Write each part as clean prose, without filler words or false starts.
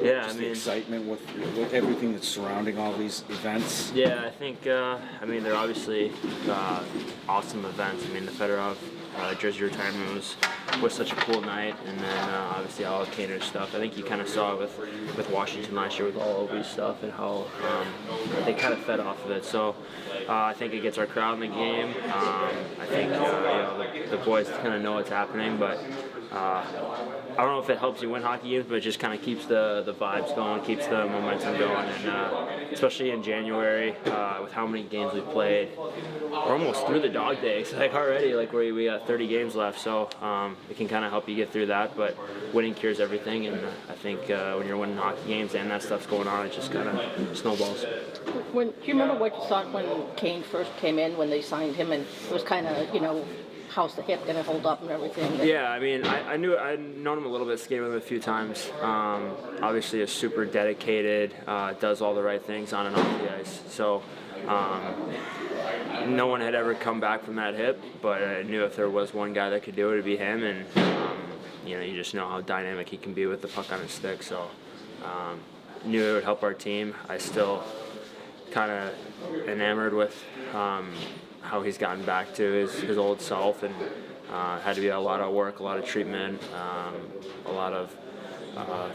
Yeah, just I the mean, excitement with everything that's surrounding all these events. yeah, I think, I mean, they're obviously awesome events. I mean, the Fedorov jersey retirement was such a cool night, and then obviously all the Kane stuff. I think you kind of saw it with Washington last year with all Obi's stuff and how they kind of fed off of it. So I think it gets our crowd in the game. I think the boys kind of know what's happening, but I don't know if it helps you win hockey games, but it just kind of keeps the vibes going, keeps the momentum going, and especially in January with how many games we've played, we're almost through the dog days like already. Like we got 30 games left, so it can kind of help you get through that. But winning cures everything, and I think when you're winning hockey games and that stuff's going on, it just kind of snowballs. Do you remember what you thought when Kane first came in, when they signed him, and it was kind of, how's the hip going to hold up and everything? Yeah, I mean, I'd known him a little bit, skated with him a few times. Obviously, is super dedicated, does all the right things on and off the ice. So no one had ever come back from that hip, but I knew if there was one guy that could do it, it'd be him. And you just know how dynamic he can be with the puck on his stick. So knew it would help our team. I still kind of enamored with how he's gotten back to his old self, and had to be a lot of work, a lot of treatment, a lot of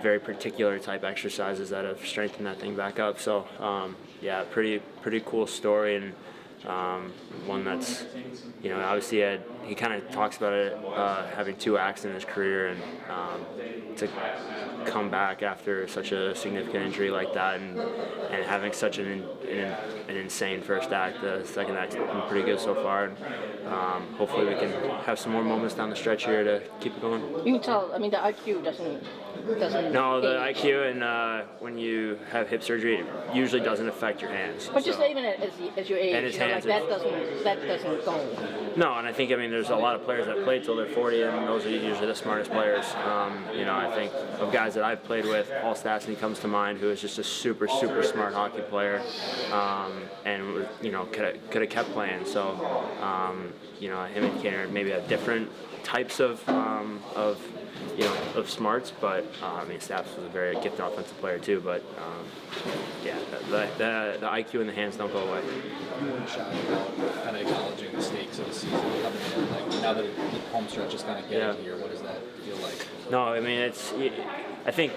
very particular type exercises that have strengthened that thing back up. So yeah, pretty cool story, and one that's obviously he kind of talks about it having 2 acts in his career, and to come back after such a significant injury like that, and having such an insane first act. The second act's been pretty good so far, and hopefully we can have some more moments down the stretch here to keep it going. You can tell. I mean, the IQ doesn't. No, the age. IQ, and when you have hip surgery, it usually doesn't affect your hands. But just even as you age, And his hands that doesn't go. No, and I think there's a lot of players that play till they're 40, and those are usually the smartest players. I think of guys that I've played with, Paul Stastny comes to mind, who is just a super smart hockey player, and could have kept playing. So him and Kane are maybe have different types of smarts, but Staps was a very gifted offensive player too. But the IQ and the hands don't go away. You weren't shy about kind of acknowledging the stakes of the season coming in. Like now that the home stretch is kind of getting here, what does that feel like? No, I mean I think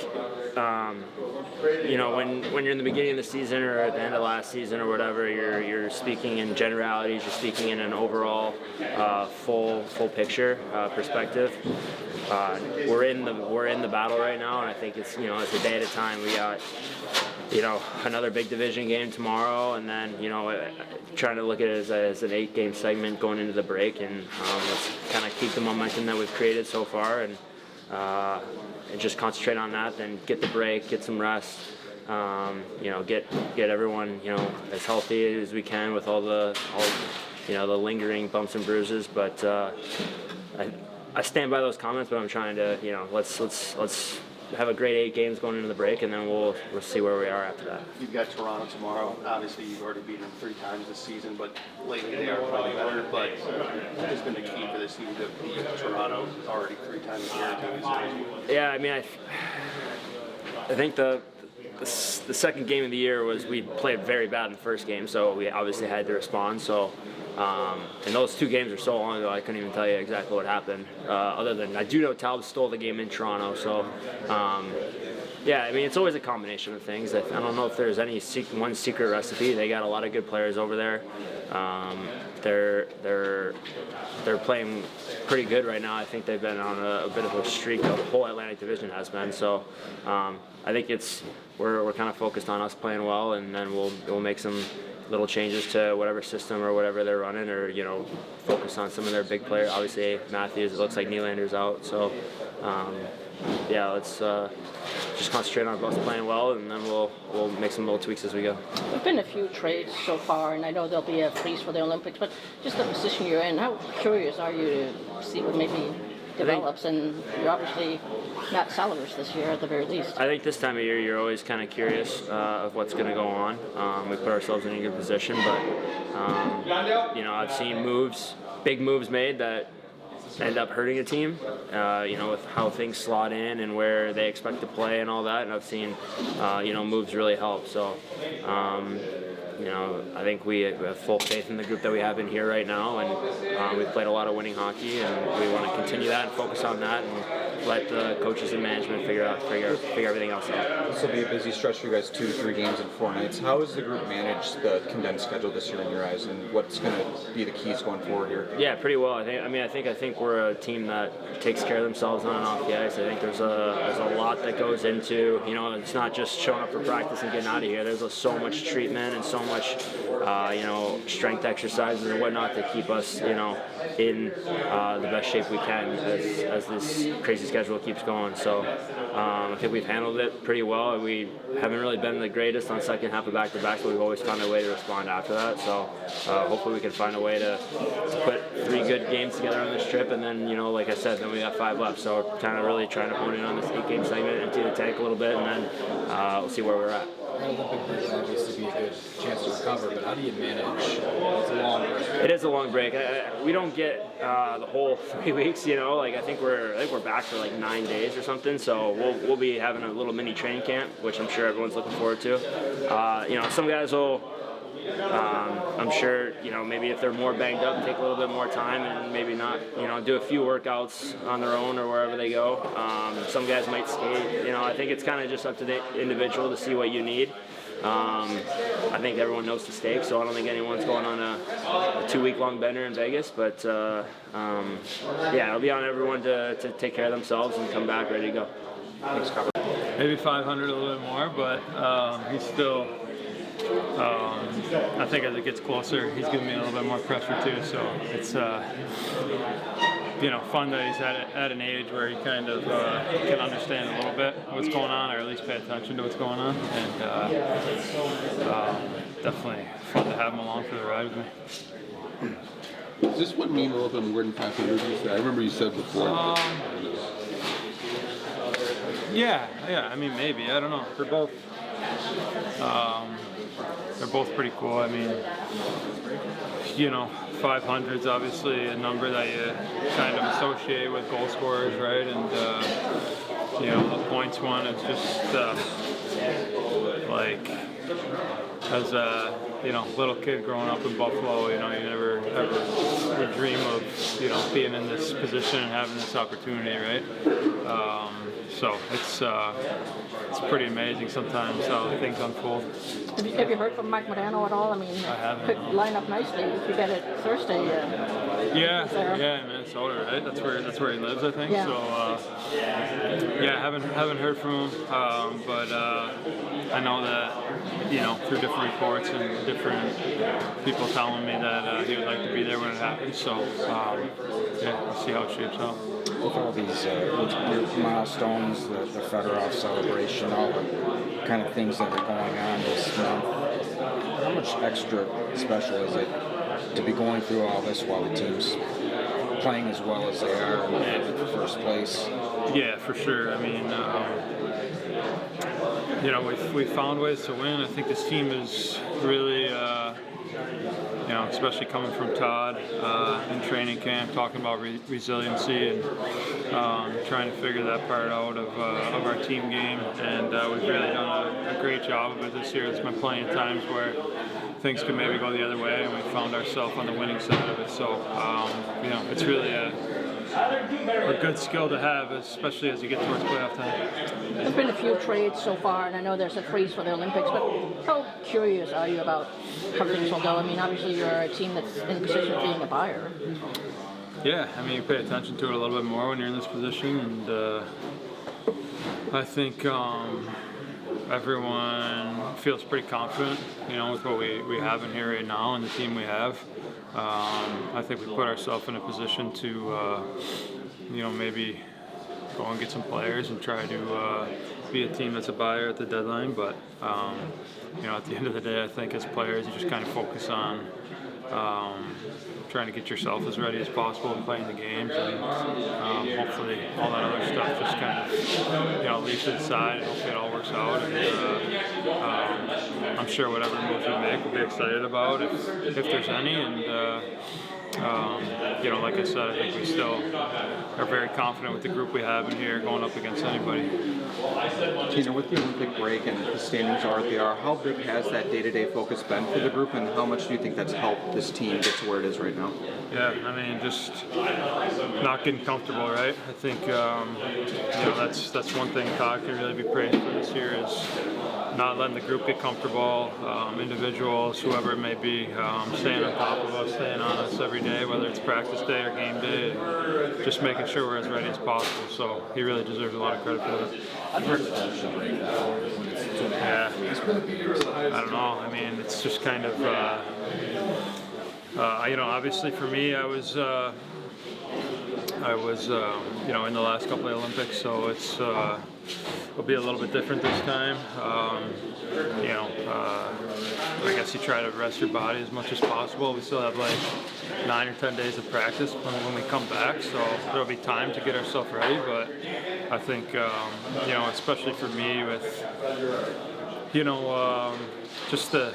when you're in the beginning of the season or at the end of last season or whatever, you're speaking in generalities, you're speaking in an overall full picture perspective. We're in the battle right now, and I think it's it's a day at a time. We got another big division game tomorrow, and then trying to look at it as an 8-game segment going into the break, and let's kind of keep the momentum that we've created so far, and just concentrate on that. Then get the break, get some rest, get everyone as healthy as we can with all the lingering bumps and bruises. But I stand by those comments, but I'm trying to let's have a great 8 games going into the break, and then we'll see where we are after that. You've got Toronto tomorrow. Obviously, you've already beaten them 3 times this season, but lately they are playing better. But what has been the key for this team to beat Toronto already 3 times here? Yeah, I mean, I think the second game of the year was we played very bad in the first game, so we obviously had to respond. So, and those 2 games are so long ago, I couldn't even tell you exactly what happened. Other than I do know Talbot stole the game in Toronto, so yeah, I mean it's always a combination of things. I don't know if there's any one secret recipe. They got a lot of good players over there. They're playing pretty good right now. I think they've been on a bit of a streak. The whole Atlantic Division has been. So I think we're kind of focused on us playing well, and then we'll make some little changes to whatever system or whatever they're running, or focus on some of their big players. Obviously Matthews, it looks like Nylander's out, so yeah, let's just concentrate on us playing well, and then we'll make some little tweaks as we go. There've been a few trades so far, and I know there'll be a freeze for the Olympics, but just the position you're in, how curious are you to see what maybe develops? And you're obviously not Salivers this year at the very least. I think this time of year you're always kind of curious of what's going to go on. We put ourselves in a good position, but I've seen big moves made that end up hurting a team, with how things slot in and where they expect to play and all that. And I've seen, moves really help. So, I think we have full faith in the group that we have in here right now, and we've played a lot of winning hockey, and we want to continue that and focus on that, and let the coaches and management figure everything else out. This will be a busy stretch for you guys, 2-3 games in 4 nights. How has the group managed the condensed schedule this year in your eyes, and what's going to be the keys going forward here? Yeah, pretty well. I think we're a team that takes care of themselves on and off the ice. I think there's a lot that goes into, it's not just showing up for practice and getting out of here. There's so much treatment and so much, strength exercises and whatnot to keep us, in the best shape we can as this crazy schedule keeps going. So I think we've handled it pretty well. We haven't really been the greatest on second half of back-to-back, but we've always found a way to respond after that. So hopefully we can find a way to put 3 good games together on this trip, and then, like I said, then we got 5 left. So kind of really trying to hone in on this 8-game segment, empty the tank a little bit, and then we'll see where we're at. Olympic break will obviously be a good chance to recover, but how do you manage? It's a long break. It is a long break. We don't get the whole 3 weeks. I think we're back for like 9 days or something. So we'll be having a little mini training camp, which I'm sure everyone's looking forward to. Some guys will. I'm sure, maybe if they're more banged up, take a little bit more time and maybe not, do a few workouts on their own or wherever they go. Some guys might skate. I think it's kind of just up to the individual to see what you need. I think everyone knows the stakes, so I don't think anyone's going on a 2-week-long bender in Vegas. But, it'll be on everyone to take care of themselves and come back ready to go. Thanks, Copp. Maybe 500 a little bit more, but he's still, I think as it gets closer, he's giving me a little bit more pressure too. So it's, fun that he's at an age where he kind of can understand a little bit what's going on, or at least pay attention to what's going on. And definitely fun to have him along for the ride with me. Does this one mean a little bit more than 500? I remember you said before. Yeah. I mean, maybe. I don't know. They're both pretty cool. I mean, 500 is obviously a number that you kind of associate with goal scorers, right? And the points one is just as a little kid growing up in Buffalo, you never ever would dream of being in this position and having this opportunity, right? So it's pretty amazing sometimes how things unfold. Have you heard from Mike Modano at all? I mean, I haven't. could line up nicely if you get it Thursday. Yeah, in Minnesota, right? That's where he lives, I think. Yeah. So haven't heard from him, but I know that through different reports and different people telling me that he would like to be there when it happens. So we'll see how it shapes out. With all these your milestones, the Fedorov celebration, all the kind of things that are going on this month, how much extra special is it to be going through all this while the team's playing as well as they are in first place? Yeah, for sure. I mean, we've found ways to win. I think this team is really, especially coming from Todd in training camp, talking about resiliency and trying to figure that part out of our team game. And we've really done a great job of it this year. There's been plenty of times where things could maybe go the other way, and we found ourselves on the winning side of it. So, it's really a good skill to have, especially as you get towards playoff time. There's been a few trades so far, and I know there's a freeze for the Olympics, but how curious are you about how things will go? I mean, obviously you're a team that's in a position of being a buyer. Yeah, I mean, you pay attention to it a little bit more when you're in this position, and I think everyone feels pretty confident, with what we have in here right now and the team we have. I think we put ourselves in a position to, maybe go and get some players and try to be a team that's a buyer at the deadline. But, at the end of the day, I think as players, you just kind of focus on trying to get yourself as ready as possible and playing the games, and hopefully all that other stuff just kind of leaves to the side, and hopefully it all works out. And I'm sure whatever moves we make we'll be excited about if there's any, and Like I said, I think we still are very confident with the group we have in here going up against anybody. Tina, with the Olympic break and the standings are what they are, how big has that day-to-day focus been for the group, and how much do you think that's helped this team get to where it is right now? Yeah, I mean, just not getting comfortable, right? I think that's one thing Copp can really be praised for this year is not letting the group get comfortable, individuals, whoever it may be, staying on top of us, staying on us every day, whether it's practice day or game day, and just making sure we're as ready as possible. So he really deserves a lot of credit for that. I've heard the coach break when it's 2.5 weeks for the games. I don't know. I mean, it's just kind of, obviously for me, I was in the last couple of Olympics, so it'll be a little bit different this time. I guess you try to rest your body as much as possible. We still have like 9 or 10 days of practice when we come back, so there'll be time to get ourselves ready. But I think, especially for me with, just the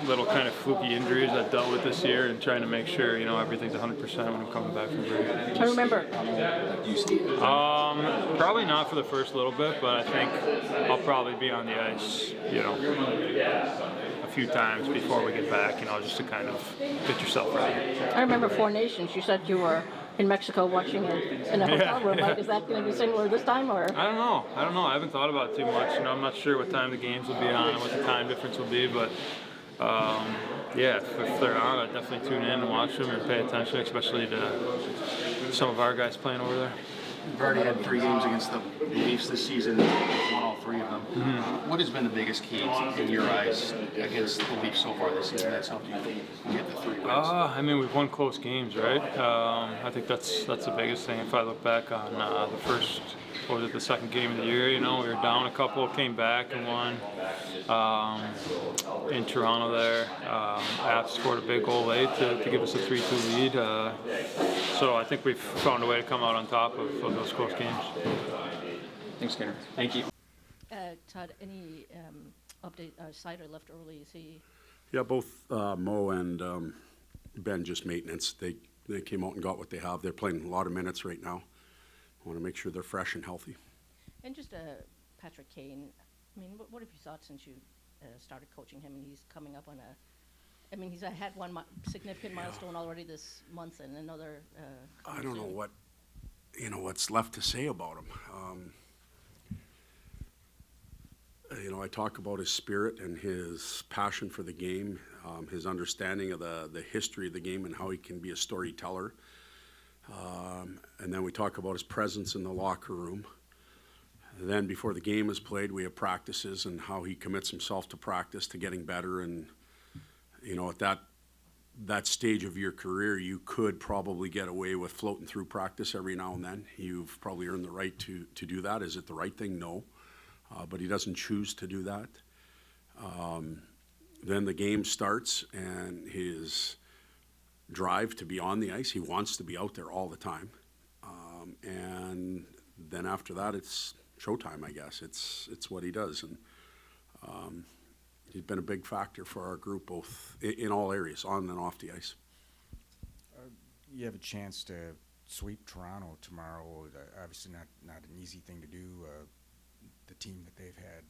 little kind of fluky injuries I dealt with this year and trying to make sure, everything's 100% when I'm coming back from break. I remember. Probably not for the first little bit, but I think I'll probably be on the ice, a few times before we get back, just to kind of get yourself ready. I remember Four Nations. You said you were in Mexico watching it in a hotel room. Like, is that going to be similar this time, or? I don't know. I haven't thought about it too much. I'm not sure what time the games will be on and what the time difference will be, but if they're on, I'd definitely tune in and watch them and pay attention, especially to some of our guys playing over there. You've already had 3 games against the Leafs this season, won all 3 of them. Mm-hmm. What has been the biggest key in your eyes against the Leafs so far this season that's helped you get the 3 wins? We've won close games, right? I think that's the biggest thing. If I look back on the second game of the year, we were down a couple, came back and won in Toronto there. Apps scored a big goal late to give us a 3-2 lead. So I think we've found a way to come out on top of those close games. Thanks, Skinner. Thank you. Todd, any update? Sider left early. Is he? Yeah, both Mo and Ben just maintenance. They came out and got what they have. They're playing a lot of minutes right now. I want to make sure they're fresh and healthy. And just Patrick Kane. I mean, what have you thought since you started coaching him, and he's coming up on he's had one significant milestone already this month, and another. I don't know what's left to say about him. I talk about his spirit and his passion for the game, his understanding of the history of the game and how he can be a storyteller. And then we talk about his presence in the locker room. Then before the game is played, we have practices and how he commits himself to practice, to getting better. And, at that stage of your career, you could probably get away with floating through practice every now and then. You've probably earned the right to do that. Is it the right thing? No. But he doesn't choose to do that. Then the game starts, and his drive to be on the ice, he wants to be out there all the time. And then after that, it's showtime, I guess. It's what he does. And he's been a big factor for our group, both in all areas, on and off the ice. You have a chance to sweep Toronto tomorrow. Obviously not an easy thing to do. The team that they've had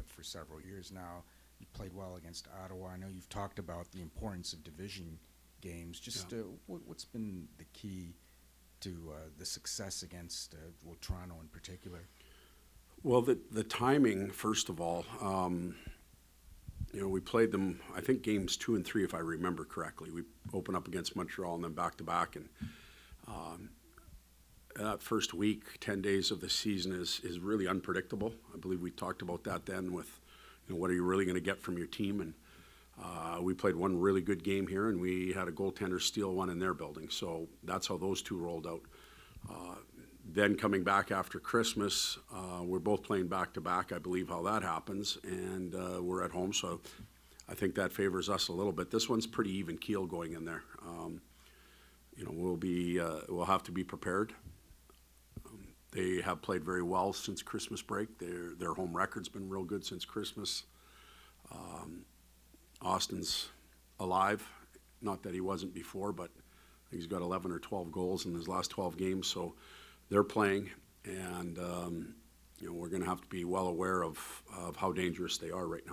for several years now. You played well against Ottawa. I know you've talked about the importance of division games. Just what's been the key to the success against Toronto in particular? Well, the timing, first of all. We played them, I think, games 2 and 3, if I remember correctly. We opened up against Montreal and then back-to-back. And that first week, 10 days of the season is really unpredictable. I believe we talked about that then with, what are you really going to get from your team? And we played one really good game here, and we had a goaltender steal one in their building. So that's how those two rolled out. Then coming back after Christmas, we're both playing back-to-back. I believe how that happens, and we're at home, so I think that favors us a little bit. This one's pretty even keel going in there. We'll have to be prepared. They have played very well since Christmas break. Their home record's been real good since Christmas. Austin's alive, not that he wasn't before, but think he's got 11 or 12 goals in his last 12 games, so they're playing, and we're going to have to be well aware of how dangerous they are right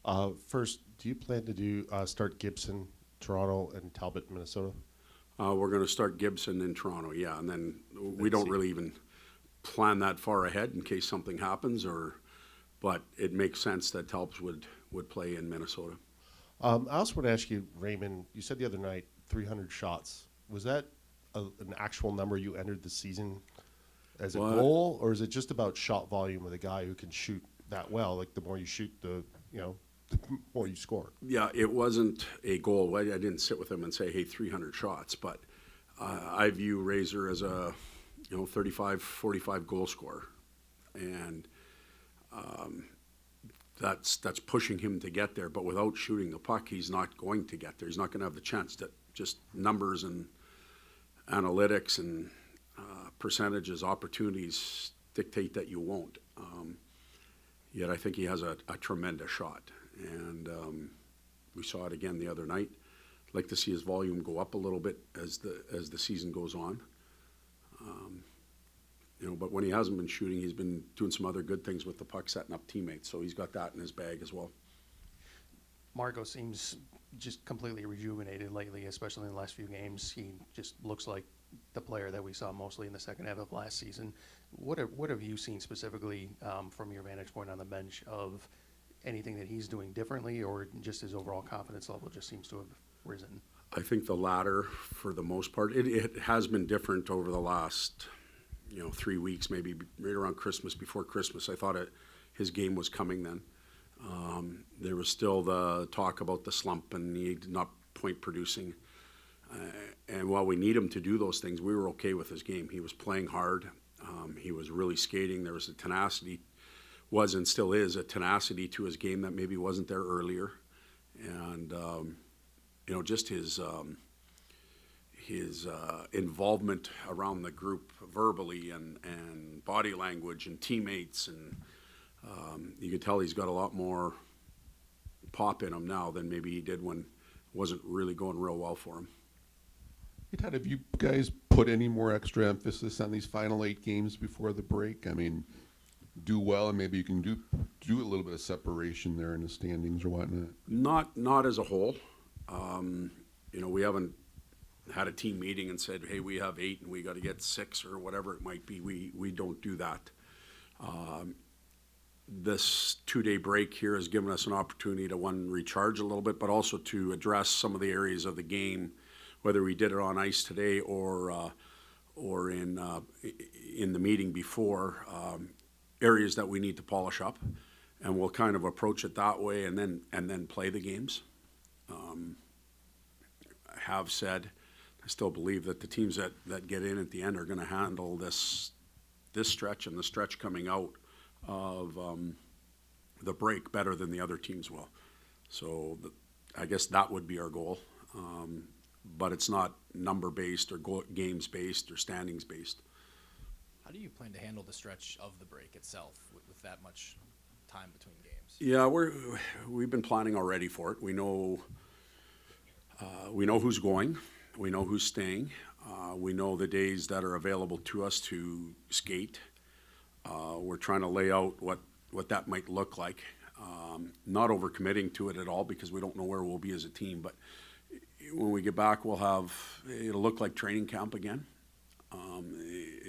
now. First, do you plan to start Gibson, Toronto, and Talbot, Minnesota? We're going to start Gibson in Toronto, yeah, and then we don't really even plan that far ahead in case something happens, but it makes sense that Talbot would play in Minnesota. I also want to ask you, Raymond, you said the other night 300 shots. Was that an actual number you entered the season as a goal, or is it just about shot volume with a guy who can shoot that well? Like the more you shoot, the more you score. Yeah, it wasn't a goal. I didn't sit with him and say, hey, 300 shots, but I view Razor as a 35, 45 goal scorer, and that's pushing him to get there. But without shooting the puck, he's not going to get there. He's not going to have the chance. That just numbers and analytics and percentages, opportunities dictate that you won't. Yet I think he has a tremendous shot, and we saw it again the other night. I'd like to see his volume go up a little bit as the season goes on. But when he hasn't been shooting, he's been doing some other good things with the puck, setting up teammates. So he's got that in his bag as well. Marco seems just completely rejuvenated lately, especially in the last few games. He just looks like the player that we saw mostly in the second half of last season. What have you seen specifically from your vantage point on the bench of anything that he's doing differently, or just his overall confidence level just seems to have risen? I think the latter for the most part. It has been different over the last 3 weeks, maybe right around Christmas, before Christmas. I thought his game was coming then. There was still the talk about the slump and he did not point producing. And while we need him to do those things, we were okay with his game. He was playing hard. He was really skating. There was a tenacity, was and still is a tenacity to his game that maybe wasn't there earlier. And, just his involvement around the group verbally and body language and teammates, and you could tell he's got a lot more pop in him now than maybe he did when it wasn't really going real well for him. Hey, Todd, have you guys put any more extra emphasis on these final 8 games before the break? I mean, do well, and maybe you can do a little bit of separation there in the standings or whatnot. Not as a whole. We haven't had a team meeting and said, hey, we have 8 and we got to get 6 or whatever it might be. We don't do that. This 2-day break here has given us an opportunity to, one, recharge a little bit, but also to address some of the areas of the game, whether we did it on ice today or in the meeting before, areas that we need to polish up, and we'll kind of approach it that way and then play the games. I have said, I still believe that the teams that get in at the end are going to handle this stretch and the stretch coming out of the break better than the other teams will. So I guess that would be our goal. But it's not number-based or games-based or standings-based. How do you plan to handle the stretch of the break itself with that much time between games? Yeah, we've been planning already for it. We know who's going. We know who's staying. We know the days that are available to us to skate. We're trying to lay out what that might look like. Not overcommitting to it at all because we don't know where we'll be as a team. But when we get back, it'll look like training camp again.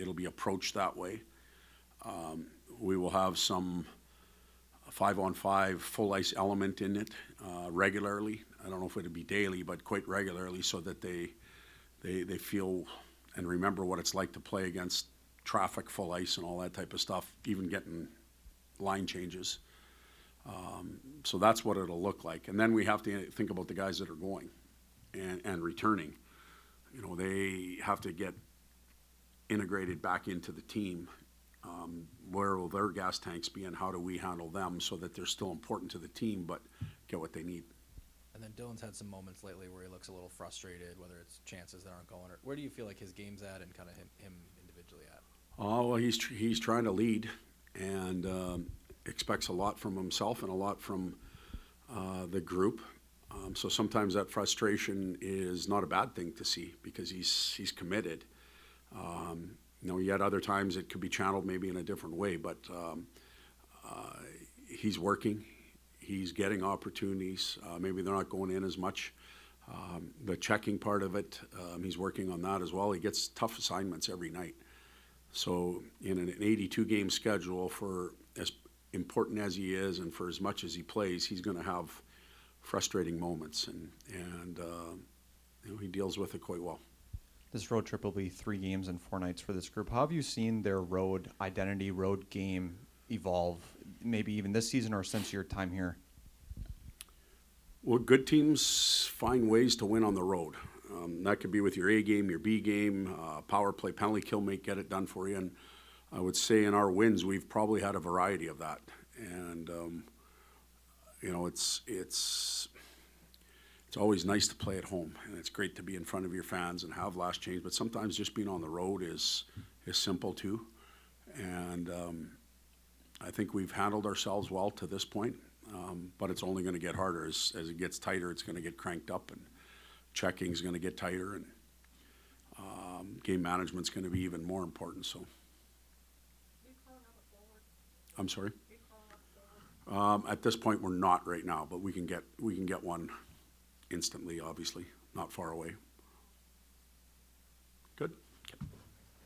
It'll be approached that way. We will have some 5-on-5 full ice element in it regularly. I don't know if it'll be daily, but quite regularly, so that they feel and remember what it's like to play against traffic, full ice, and all that type of stuff, even getting line changes. So that's what it'll look like. And then we have to think about the guys that are going and returning. They have to get integrated back into the team. Where will their gas tanks be, and how do we handle them so that they're still important to the team but get what they need? And then Dylan's had some moments lately where he looks a little frustrated, whether it's chances that aren't going, or where do you feel like his game's at and kind of him individually at? Oh, well, he's trying to lead and expects a lot from himself and a lot from the group. So sometimes that frustration is not a bad thing to see because he's committed. Yet other times it could be channeled maybe in a different way, but he's working. He's getting opportunities. Maybe they're not going in as much. The checking part of it, he's working on that as well. He gets tough assignments every night. So in an 82-game schedule, for as important as he is and for as much as he plays, he's going to have frustrating moments, and he deals with it quite well. This road trip will be 3 games and 4 nights for this group. How have you seen their road identity, road game evolve, maybe even this season or since your time here? Well, good teams find ways to win on the road. That could be with your A game, your B game, power play, penalty kill, may get it done for you. And I would say in our wins, we've probably had a variety of that. And, it's always nice to play at home, and it's great to be in front of your fans and have last change. But sometimes just being on the road is simple too. And I think we've handled ourselves well to this point. But it's only going to get harder as it gets tighter. It's going to get cranked up, and checking is going to get tighter, and game management's going to be even more important. So, I'm sorry. At this point, we're not right now, but we can get one instantly. Obviously, not far away. Good. Okay.